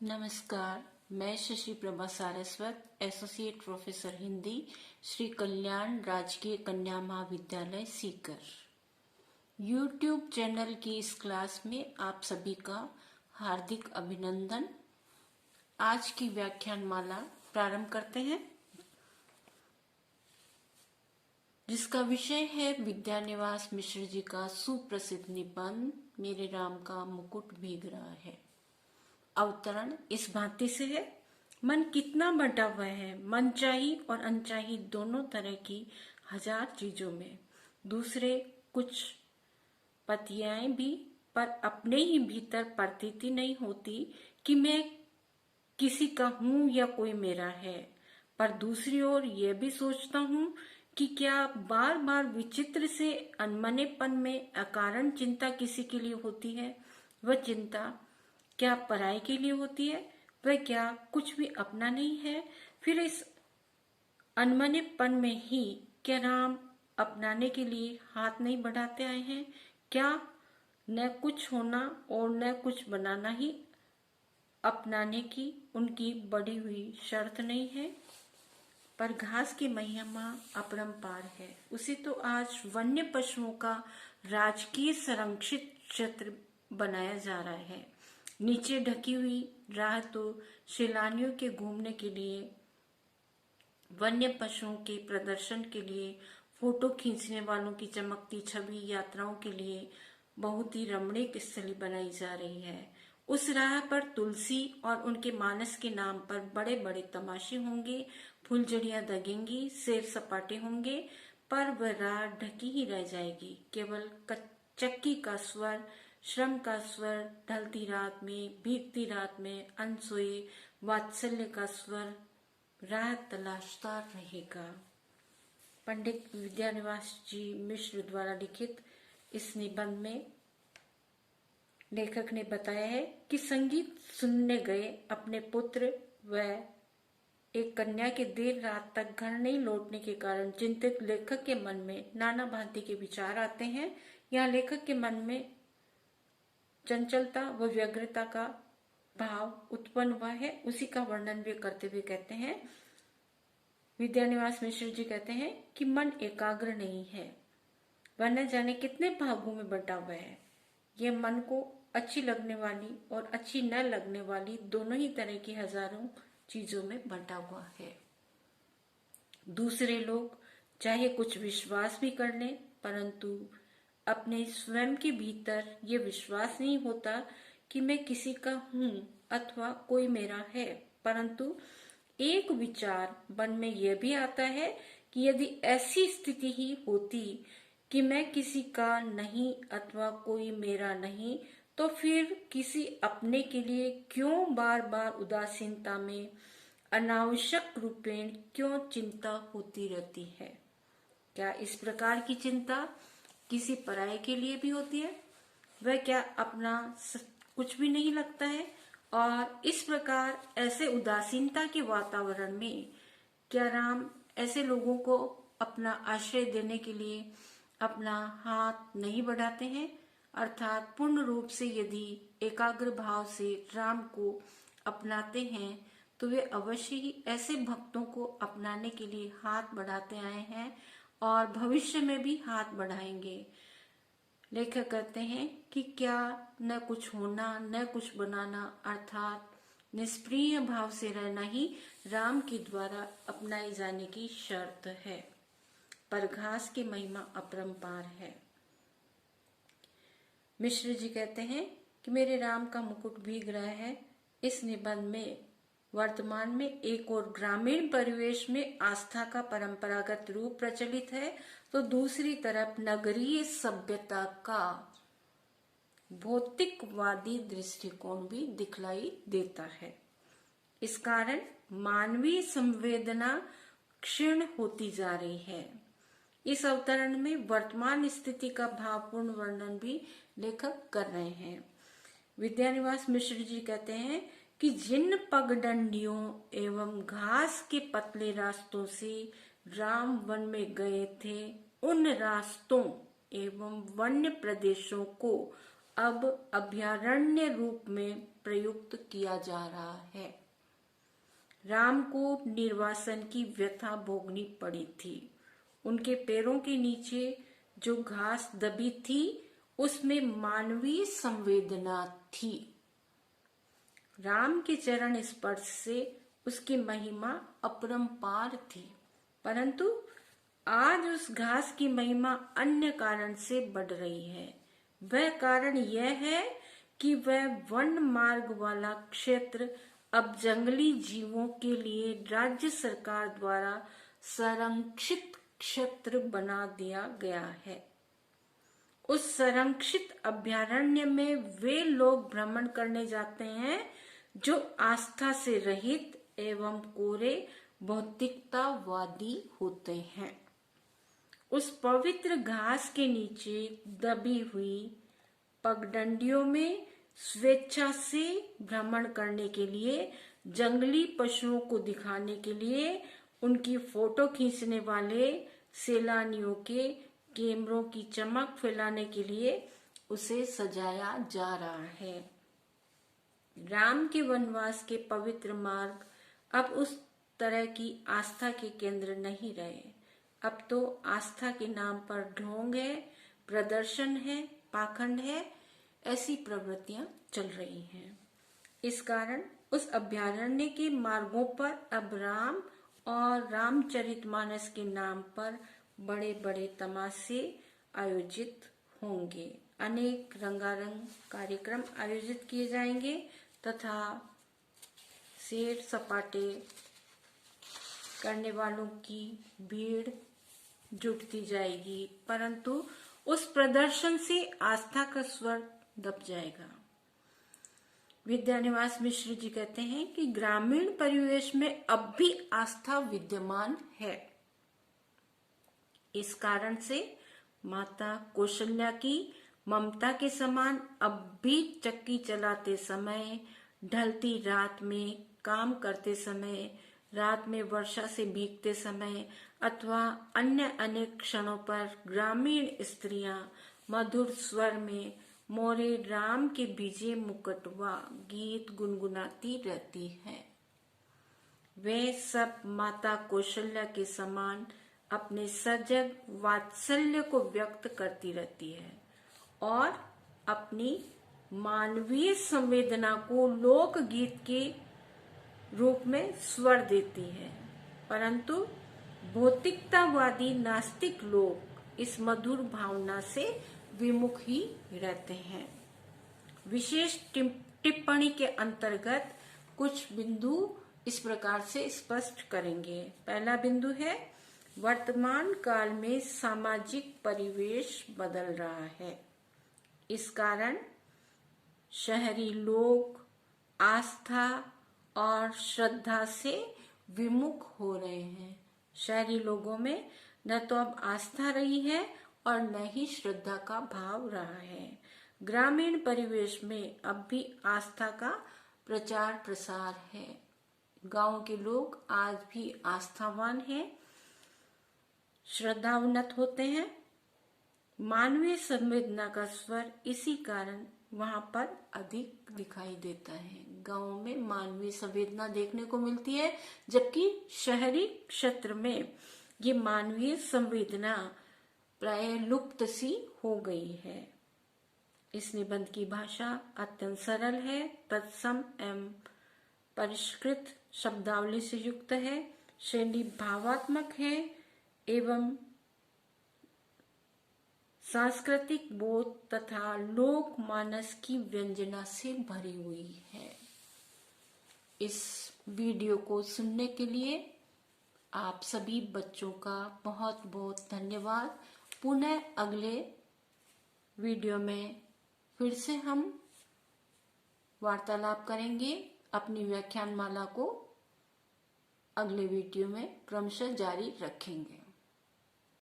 नमस्कार। मैं Shashi Prabha Saraswat, associate professor Hindi, Shri Kalyan राजकीय कन्या महाविद्यालय सीकर। यूट्यूब चैनल की इस क्लास में आप सभी का हार्दिक अभिनंदन। आज की व्याख्यान माला प्रारंभ करते हैं, जिसका विषय है विद्यानिवास मिश्र जी का सुप्रसिद्ध निबंध मेरे राम का मुकुट भीग रहा है। अवतरण इस भांति से है। मन कितना बंटा हुआ है, मनचाही और अनचाही दोनों तरह की हजार चीजों में। दूसरे कुछ पतियाएं भी, पर अपने ही भीतर प्रतीति नहीं होती कि मैं किसी का हूं या कोई मेरा है। पर दूसरी ओर यह भी सोचता हूं कि क्या बार बार विचित्र से अनमनेपन में अकारण चिंता किसी के लिए होती है? वह चिंता क्या पराये के लिए होती है? वह क्या कुछ भी अपना नहीं है? फिर इस अनमनेपन में ही क्या राम अपनाने के लिए हाथ नहीं बढ़ाते आए हैं? क्या न कुछ होना और न कुछ बनाना ही अपनाने की उनकी बढ़ी हुई शर्त नहीं है? पर घास की महिमा अपरंपार है। उसे तो आज वन्य पशुओं का राजकीय संरक्षित क्षेत्र बनाया जा रहा है। नीचे ढकी हुई राह तो सैलानियों के घूमने के लिए, वन्य पशुओं के प्रदर्शन के लिए, फोटो खींचने वालों की चमकती छवि यात्राओं के लिए बहुत ही रमणीक स्थली बनाई जा रही है। उस राह पर तुलसी और उनके मानस के नाम पर बड़े बड़े तमाशे होंगे, फुलझड़ियां दगेंगी, सैर सपाटे होंगे, पर वह राह ढकी ही रह जाएगी। केवल चक्की का स्वर, श्रम का स्वर, ढलती रात में, भीगती रात में, अनसोए वात्सल्य का स्वर राह तलाशता रहेगा। पंडित विद्यानिवास जी मिश्र द्वारा लिखित इस निबंध में लेखक ने बताया है कि संगीत सुनने गए अपने पुत्र व एक कन्या के देर रात तक घर नहीं लौटने के कारण चिंतित लेखक के मन में नाना भांति के विचार आते हैं। यहाँ लेखक के मन में चंचलता व व्यग्रता का भाव उत्पन्न हुआ है। उसी का वर्णन वे करते हुए कहते हैं, विद्यानिवास मिश्र जी कहते हैं कि मन एकाग्र नहीं है, वह न जाने कितने भागों में बंटा हुआ है। यह मन को अच्छी लगने वाली और अच्छी न लगने वाली दोनों ही तरह की हजारों चीजों में बंटा हुआ है। दूसरे लोग चाहे कुछ विश्वास भी कर लें, परंतु अपने स्वयं के भीतर ये विश्वास नहीं होता कि मैं किसी का हूं अथवा कोई मेरा है। परंतु एक विचार मन में यह भी आता है कि यदि ऐसी स्थिति ही होती कि मैं किसी का नहीं अथवा कोई मेरा नहीं, तो फिर किसी अपने के लिए क्यों बार बार उदासीनता में अनावश्यक रूपेण क्यों चिंता होती रहती है? क्या इस प्रकार की चिंता किसी पराये के लिए भी होती है? वह क्या अपना कुछ भी नहीं लगता है? और इस प्रकार ऐसे उदासीनता के वातावरण में क्या राम ऐसे लोगों को अपना आश्रय देने के लिए अपना हाथ नहीं बढ़ाते हैं? अर्थात पूर्ण रूप से यदि एकाग्र भाव से राम को अपनाते हैं तो वे अवश्य ही ऐसे भक्तों को अपनाने के लिए हाथ बढ़ाते आए हैं और भविष्य में भी हाथ बढ़ाएंगे। लेखक कहते हैं कि क्या न कुछ होना न कुछ बनाना अर्थात निष्प्रिय भाव से रहना ही राम के द्वारा अपनाए जाने की शर्त है। पर घास की महिमा अपरंपार है। मिश्र जी कहते हैं कि मेरे राम का मुकुट भीग रहा है। इस निबंध में वर्तमान में एक और ग्रामीण परिवेश में आस्था का परंपरागत रूप प्रचलित है, तो दूसरी तरफ नगरीय सभ्यता का भौतिकवादी दृष्टिकोण भी दिखलाई देता है। इस कारण मानवीय संवेदना क्षीण होती जा रही है। इस अवतरण में वर्तमान स्थिति का भावपूर्ण वर्णन भी लेखक कर रहे हैं। विद्यानिवास मिश्र जी कहते हैं कि जिन पगडंडियों एवं घास के पतले रास्तों से राम वन में गए थे, उन रास्तों एवं वन्य प्रदेशों को अब अभयारण्य रूप में प्रयुक्त किया जा रहा है। राम को निर्वासन की व्यथा भोगनी पड़ी थी। उनके पैरों के नीचे जो घास दबी थी उसमें मानवीय संवेदना थी। राम के चरण स्पर्श से उसकी महिमा अपरंपार थी, परंतु आज उस घास की महिमा अन्य कारण से बढ़ रही है। वह कारण यह है कि वह वन मार्ग वाला क्षेत्र अब जंगली जीवों के लिए राज्य सरकार द्वारा संरक्षित क्षेत्र बना दिया गया है। उस संरक्षित अभयारण्य में वे लोग भ्रमण करने जाते हैं जो आस्था से रहित एवं कोरे भौतिकतावादी होते हैं। उस पवित्र घास के नीचे दबी हुई पगडंडियों में स्वेच्छा से भ्रमण करने के लिए, जंगली पशुओं को दिखाने के लिए, उनकी फोटो खींचने वाले सैलानियों के कैमरों की चमक फैलाने के लिए उसे सजाया जा रहा है। राम के वनवास के पवित्र मार्ग अब उस तरह की आस्था के केंद्र नहीं रहे। अब तो आस्था के नाम पर ढोंग है, प्रदर्शन है, पाखंड है, ऐसी प्रवृत्तियां चल रही हैं। इस कारण उस अभयारण्य के मार्गों पर अब राम और रामचरितमानस के नाम पर बड़े बड़े तमाशे आयोजित होंगे। अनेक रंगारंग कार्यक्रम आयोजित किए जाएंगे तथा सैर सपाटे करने वालों की भीड़ जुटती जाएगी, परंतु उस प्रदर्शन से आस्था का स्वर दब जाएगा। विद्यानिवास मिश्र जी कहते हैं कि ग्रामीण परिवेश में अब भी आस्था विद्यमान है। इस कारण से माता कौशल्या की ममता के समान अब भी चक्की चलाते समय, ढलती रात में काम करते समय, रात में वर्षा से भीगते समय अथवा अन्य अनेक क्षणों पर ग्रामीण स्त्रियां मधुर स्वर में मोरे राम के बीजे मुकटवा गीत गुनगुनाती रहती हैं। वे सब माता कौशल्या के समान अपने सजग वात्सल्य को व्यक्त करती रहती है और अपनी मानवीय संवेदना को लोकगीत के रूप में स्वर देती है, परंतु भौतिकतावादी नास्तिक लोग इस मधुर भावना से विमुख ही रहते हैं। विशेष टिप्पणी के अंतर्गत कुछ बिंदु इस प्रकार से स्पष्ट करेंगे। पहला बिंदु है, वर्तमान काल में सामाजिक परिवेश बदल रहा है। इस कारण शहरी लोग आस्था और श्रद्धा से विमुख हो रहे हैं। शहरी लोगों में न तो अब आस्था रही है और न ही श्रद्धा का भाव रहा है। ग्रामीण परिवेश में अब भी आस्था का प्रचार प्रसार है। गांव के लोग आज भी आस्थावान हैं, श्रद्धाउन्नत होते हैं। मानवीय संवेदना का स्वर इसी कारण वहां पर अधिक दिखाई देता है। गांव में मानवीय संवेदना देखने को मिलती है, जबकि शहरी क्षेत्र में ये मानवीय संवेदना प्राय लुप्त सी हो गई है। इस निबंध की भाषा अत्यंत सरल है, तत्सम एवं परिष्कृत शब्दावली से युक्त है, शैली भावात्मक है एवं सांस्कृतिक बोध तथा लोक मानस की व्यंजना से भरी हुई है। इस वीडियो को सुनने के लिए आप सभी बच्चों का बहुत बहुत धन्यवाद। पुनः अगले वीडियो में फिर से हम वार्तालाप करेंगे। अपनी व्याख्यान माला को अगले वीडियो में क्रमशः जारी रखेंगे।